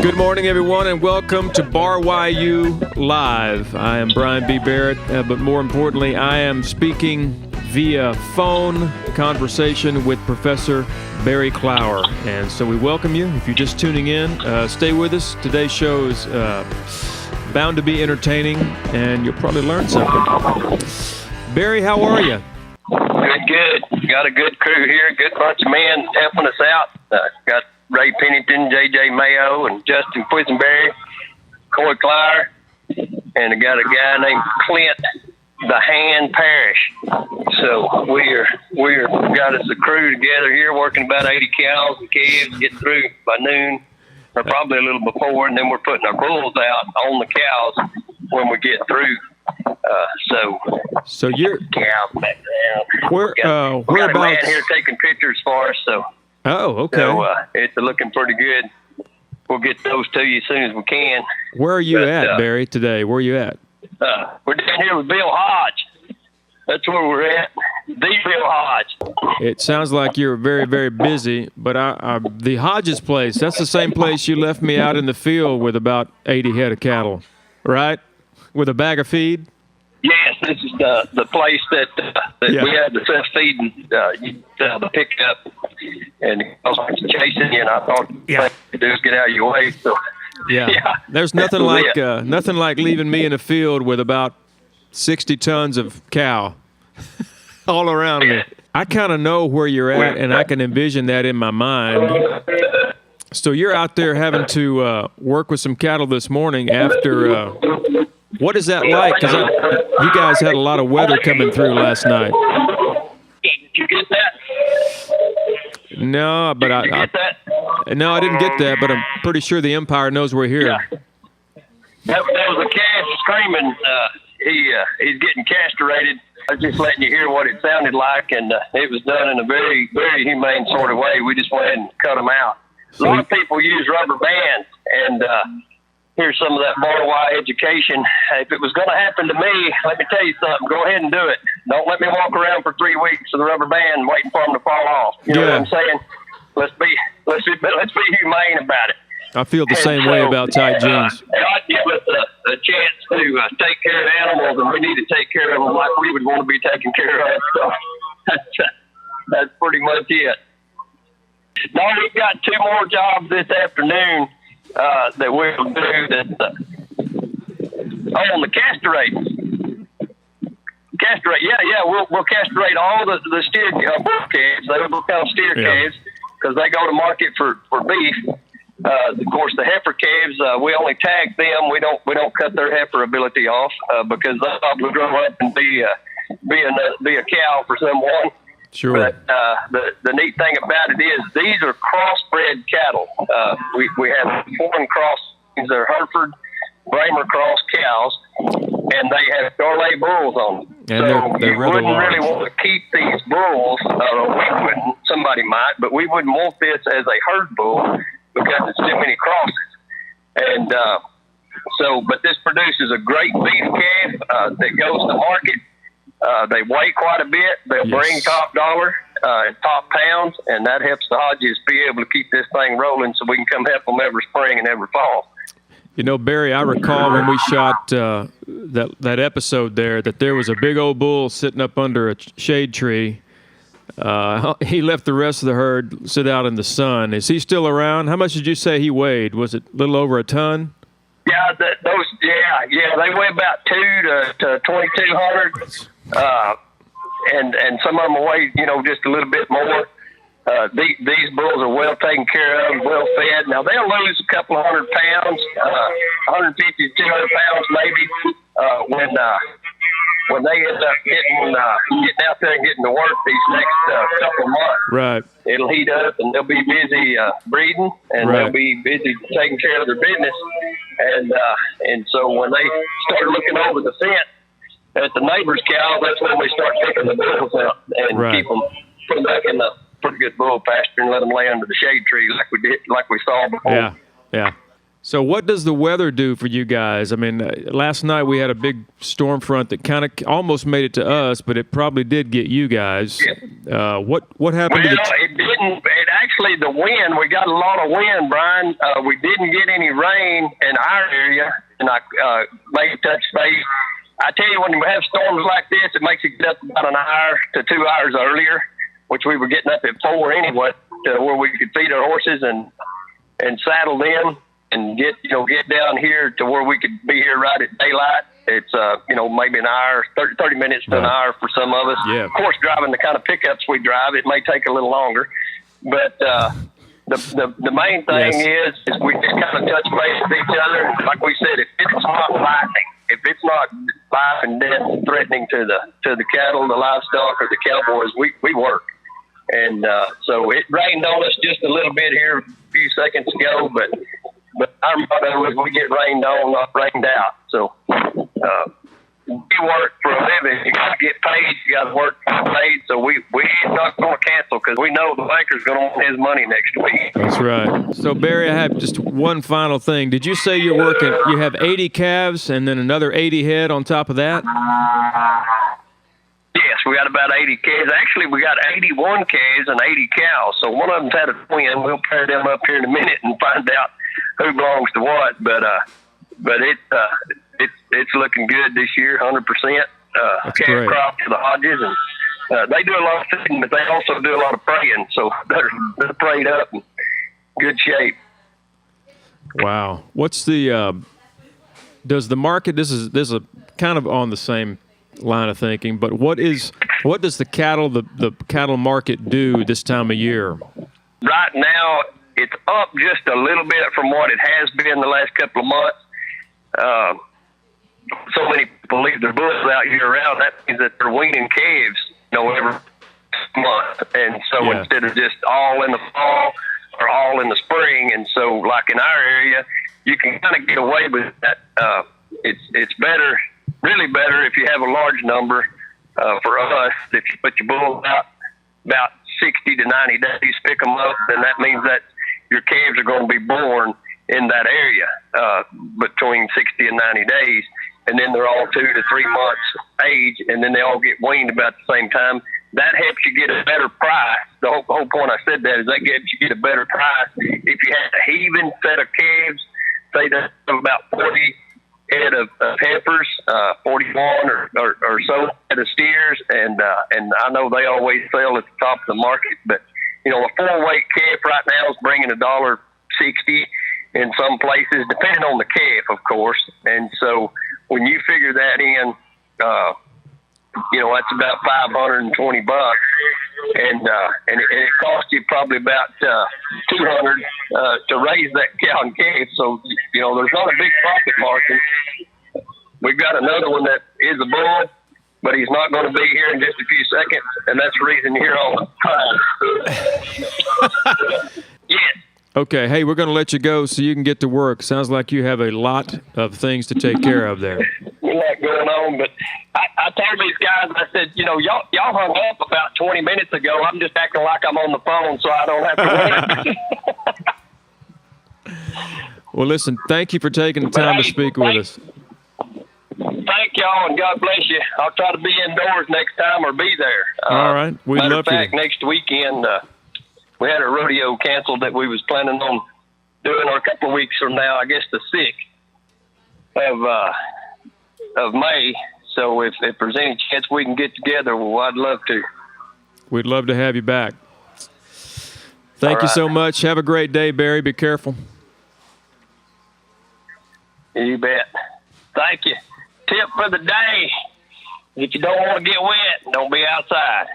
Good morning, everyone, and welcome to BarYU Live. I am Brian B. Barrett, but more importantly, I am speaking via phone conversation with Professor Bary Clower. And so we welcome you. If you're just tuning in, stay with us. Today's show is bound to be entertaining, and you'll probably learn something. Bary, how are you? Good. Got a good crew here, good bunch of men helping us out. Got Ray Pennington, J.J. Mayo, and Justin Quisenberry, Coy Clower, and I got a guy named Clint the Hand Parrish. So we're got us a crew together here, working about 80 cows and calves, getting through by noon, or probably a little before, and then we're putting our bulls out on the cows when we get through. So you're cows back down. Whereabouts? We got a man here taking pictures for us. So. Oh, okay. So it's looking pretty good. We'll get those to you as soon as we can. Where are you at, Bary, today? Where are you at? We're down here with Bill Hodge. That's where we're at. The Bill Hodge. It sounds like you're very, very busy, but the Hodge's place, that's the same place you left me out in the field with about 80 head of cattle, right? With a bag of feed? Yes, this is the place that we had the self-feeding, the pickup, and I was chasing you, and I thought the thing to do is get out of your way. So, yeah. There's nothing like leaving me in a field with about 60 tons of cow all around me. I kind of know where you're at, and I can envision that in my mind. So you're out there having to work with some cattle this morning after. What is that like? Because you guys had a lot of weather coming through last night. Did you get that? No, but Did you get that? No, I didn't get that, but I'm pretty sure the Empire knows we're here. Yeah. That was a calf screaming. He's getting castrated. I was just letting you hear what it sounded like, and it was done in a very, very humane sort of way. We just went ahead and cut him out. A lot of people use rubber bands, and here's some of that BarY education. If it was going to happen to me, let me tell you something. Go ahead and do it. Don't let me walk around for 3 weeks with a rubber band waiting for them to fall off. You know what I'm saying? Let's be humane about it. I feel the same way about tight jeans. God give us a chance to take care of animals, and we need to take care of them like we would want to be taken care of. So that's pretty much it. Now we've got 2 more jobs this afternoon that we'll do. On the castrating. We'll castrate all the steer bull calves. They will become steer calves because they go to market for beef. Of course, the heifer calves, we only tag them. We don't cut their heifer ability off because they'll probably grow up and be a cow for someone. Sure. But the neat thing about it is these are crossbred cattle. We have foreign cross. These are Hereford, Bramer cross cows, and they have Charolais bulls on them. And so they're you wouldn't large. really want to keep these bulls. We wouldn't. Somebody might, but we wouldn't want this as a herd bull because it's too many crosses. And but this produces a great beef calf that goes to market. They weigh quite a bit. They'll bring top dollar and top pounds, and that helps the Hodges be able to keep this thing rolling so we can come help them every spring and every fall. You know, Bary, I recall when we shot that episode that there was a big old bull sitting up under a shade tree. He left the rest of the herd sit out in the sun. Is he still around? How much did you say he weighed? Was it a little over a ton? Yeah, they weigh about 2 to 2,200. And some of them weigh, just a little bit more. These bulls are well taken care of, well fed. Now they'll lose a couple of 100 pounds, 150 to 200 pounds maybe, when they end up getting out there and getting to work these next couple of months. Right. It'll heat up and they'll be busy breeding, and they'll be busy taking care of their business. And so when they start looking over the fence at the neighbor's cows, that's when we start picking the bulls out and keep them, put them back in the pretty good bull pasture and let them lay under the shade tree like we saw before. Yeah. So what does the weather do for you guys? I mean, last night we had a big storm front that kind of almost made it to us, but it probably did get you guys. Yeah. What happened? Well, it didn't. It actually, the wind, we got a lot of wind, Brian. We didn't get any rain in our area, and I made touch base. I tell you, when we have storms like this, it makes it get up about an hour to 2 hours earlier, which we were getting up at 4 anyway, to where we could feed our horses and saddle them and get down here to where we could be here right at daylight. It's, maybe an hour, 30 minutes to an hour for some of us. Yeah. Of course, driving the kind of pickups we drive, it may take a little longer. But the main thing is we just kind of touch base with each other. Like we said, if it's not lightning, if it's not life and death threatening to the cattle, the livestock, or the cowboys, we work. And so it rained on us just a little bit here a few seconds ago, but our motto is we get rained on, not rained out. So we work for a living. You got to get paid. You got to work to get paid. So we ain't not going to cancel because we know the banker's going to want his money next week. That's right. So, Barry, I have just one final thing. Did you say you have 80 calves and then another 80 head on top of that? Yes, we got about 80 calves. Actually, we got 81 calves and 80 cows. So one of them's had a twin. We'll pair them up here in a minute and find out who belongs to what. But it's looking good this year, 100%. Calf crop for the Hodges, and they do a lot of feeding, but they also do a lot of praying. So they're prayed up in good shape. Wow. What's the does the market? This is a kind of on the same line of thinking, but what does the cattle market do this time of year? Right now, it's up just a little bit from what it has been the last couple of months. So many people leave their bulls out year round. That means that they're weaning calves, every month. And so instead of just all in the fall or all in the spring, and so like in our area, you can kind of get away with that. It's better, really better if you have a large number. For us, if you put your bulls out about 60 to 90 days, pick them up, then that means that your calves are going to be born in that area between 60 and 90 days. And then they're all 2 to 3 months age, and then they all get weaned about the same time. That helps you get a better price. The whole point I said that is that helps you get a better price. If you had a heaving set of calves, say that's about 40 head of heifers, 41 or so head of steers, and I know they always sell at the top of the market, but a 4-weight calf right now is bringing $1.60 in some places, depending on the calf, of course. And so when you figure that in, that's about $520, and it costs you probably about $200 to raise that cow and calf. So there's not a big profit margin. We've got another one that is a bull, but he's not going to be here in just a few seconds, and that's the reason you're on the time. Yes. Okay, hey, we're going to let you go so you can get to work. Sounds like you have a lot of things to take care of there. A lot going on, but I told these guys, I said, y'all hung up about 20 minutes ago. I'm just acting like I'm on the phone so I don't have to wait. Well, listen, thank you for taking the time to speak with us. Thank y'all, and God bless you. I'll try to be indoors next time or be there. All right, we'd matter love of fact, to. Next weekend, we had a rodeo canceled that we was planning on doing a couple of weeks from now, I guess the 6th of May. So if there's any chance we can get together, well, I'd love to. We'd love to have you back. Thank you so much. Have a great day, Barry. Be careful. You bet. Thank you. Tip for the day: if you don't want to get wet, don't be outside.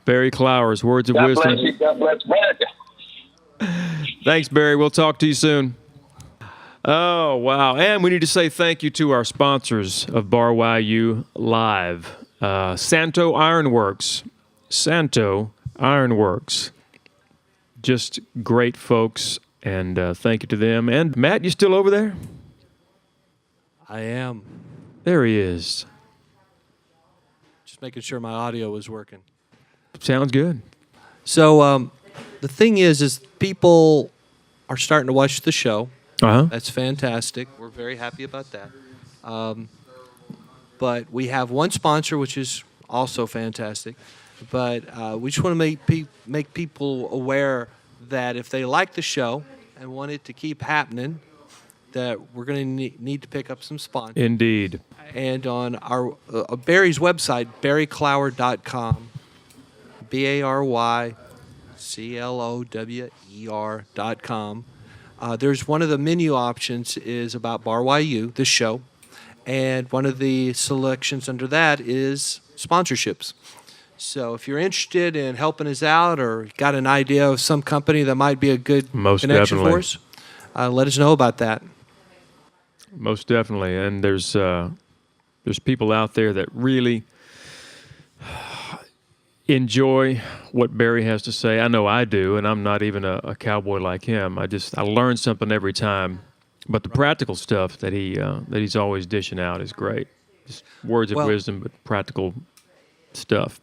Barry Clower's words of wisdom. God bless you. God bless you. Thanks, Barry. We'll talk to you soon. Oh, wow. And we need to say thank you to our sponsors of Bar YU Live. Santo Ironworks. Santo Ironworks. Just great folks, and thank you to them. And Matt, you still over there? I am. There he is. Just making sure my audio is working. Sounds good. So the thing is people are starting to watch the show. Uh-huh. That's fantastic. We're very happy about that. But we have one sponsor, which is also fantastic. But we just want to make people aware that if they like the show and want it to keep happening, that we're going to need to pick up some sponsors. Indeed. And on our Bary's website, baryclower.com, BARYCLOWER.com. There's one of the menu options is about Bar YU, this show, and one of the selections under that is sponsorships. So if you're interested in helping us out or got an idea of some company that might be a good connection for us, let us know about that. Most definitely. And there's people out there that really enjoy what Bary has to say. I know I do, and I'm not even a cowboy like him. I learn something every time. But the practical stuff that he's always dishing out is great. Just words of wisdom, but practical stuff.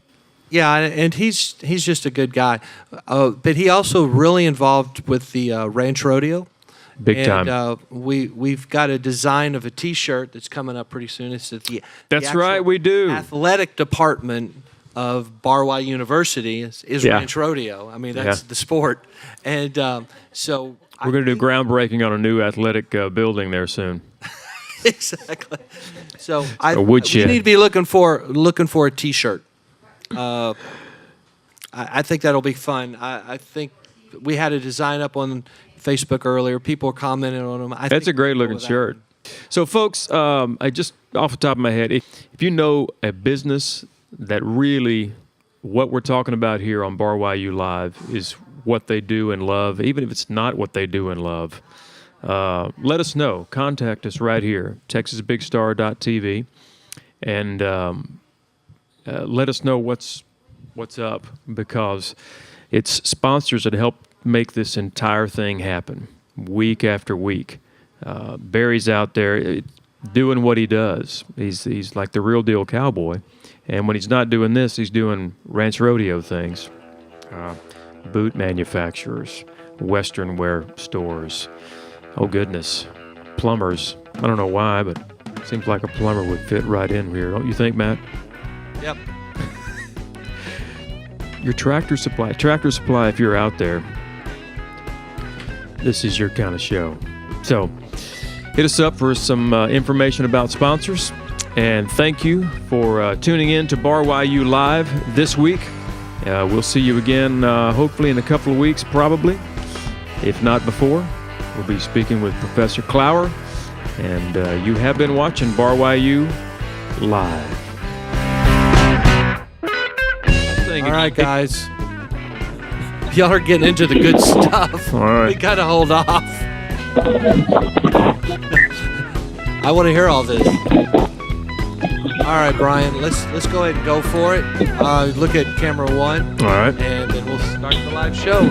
Yeah, and he's just a good guy. But he also really involved with the ranch rodeo. Big time. And we've got a design of a T-shirt that's coming up pretty soon. It's That's right, we do. Athletic department of Bar Y University is ranch rodeo. I mean, that's the sport. And so we're going to do groundbreaking on a new athletic building there soon. Exactly. So we need to be looking for a T-shirt. I think that'll be fun. I think we had a design up on Facebook earlier. People were commenting on them. That's a great looking shirt. So, folks, I just off the top of my head, if you know a business that really what we're talking about here on Bar YU Live is what they do and love, even if it's not what they do and love, let us know. Contact us right here, texasbigstar.tv, and let us know what's up, because it's sponsors that help make this entire thing happen week after week. Bary's out there doing what he does. He's like the real deal cowboy. And when he's not doing this, he's doing ranch rodeo things, boot manufacturers, western wear stores. Oh, goodness. Plumbers. I don't know why, but it seems like a plumber would fit right in here. Don't you think, Matt? Yep. Your Tractor Supply, if you're out there, this is your kind of show. So hit us up for some information about sponsors. And thank you for tuning in to Bar YU Live this week. We'll see you again hopefully in a couple of weeks, probably. If not before, we'll be speaking with Professor Clower. And you have been watching Bar YU Live. All right, guys. Y'all are getting into the good stuff. All right. We got to hold off. I want to hear all this. All right, Brian, let's go ahead and go for it. Look at camera one. All right. And then we'll start the live show.